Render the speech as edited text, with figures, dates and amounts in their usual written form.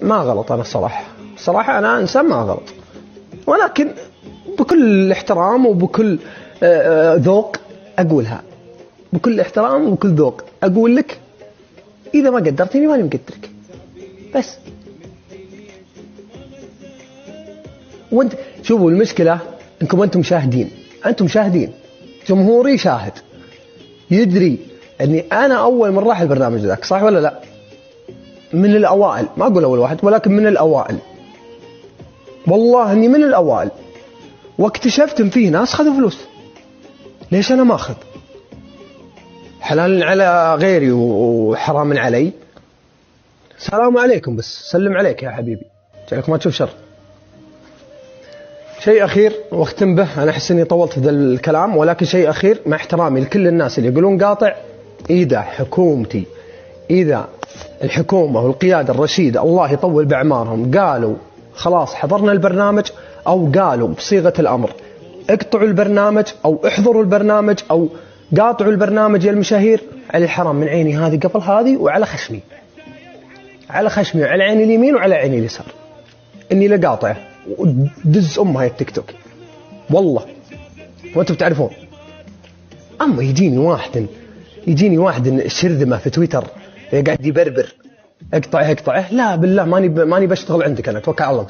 ما غلط. أنا الصراحة أنا إنسان ما غلط، ولكن بكل احترام وبكل ذوق أقولها، بكل احترام وبكل ذوق أقول لك إذا ما قدرتني ماني مقدرك بس. وانت شوفوا المشكلة انكم انتم شاهدين، جمهوري شاهد يدري اني انا اول من راح البرنامج ذاك، صح ولا لا؟ من الاوائل، ما اقول اول واحد ولكن من الاوائل، والله اني من الاوائل. واكتشفت ان فيه ناس خذوا فلوس، ليش انا ما اخذ؟ حلال على غيري وحرام علي. سلام عليكم، بس سلم عليك يا حبيبي، جعلك ما تشوف شر. شيء أخير واختم به، أنا أحس إني طولت في ذا الكلام، ولكن شيء أخير مع احترامي لكل الناس اللي يقولون قاطع. إذا الحكومة والقيادة الرشيدة الله يطول بأعمارهم قالوا خلاص حضرنا البرنامج، أو قالوا بصيغة الأمر اقطعوا البرنامج أو احضروا البرنامج أو قاطعوا البرنامج يا المشاهير، على الحرام من عيني هذه قبل هذه، وعلى خشمي وعلى عيني اليمين وعلى عيني اليسار إني لقاطعه ودز أمها التيك توك والله، وأنتم تعرفون. أما يجيني واحد شرذمة في تويتر قاعد يبربر اقطعه، لا بالله ماني بشتغل عندك، أنا توكل على الله.